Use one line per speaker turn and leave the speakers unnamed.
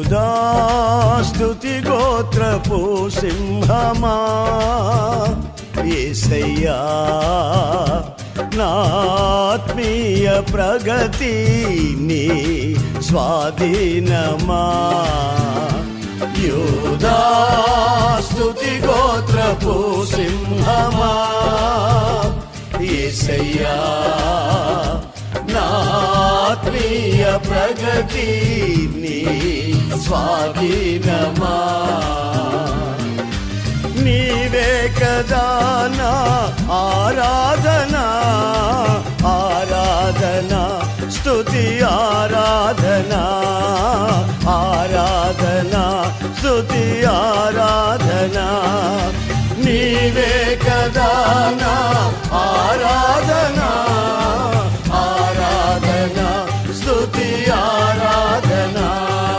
యూదా స్తుతి గోత్రపు సింహమా యేసయ్యా నా ఆత్మీయ ప్రగతి నీ స్వాధీనమా యూదా స్తుతి గోత్రపు సింహమా యేసయ్యా నా ఆత్మీయ ప్రగతి నీ స్వాధీనమా నీవే కదా నా ఆరాధనా ఆరాధనా స్తుతి ఆరాధనా ఆరాధనా స్తుతి ఆరాధనా నీవే కదా నా ఆరాధనా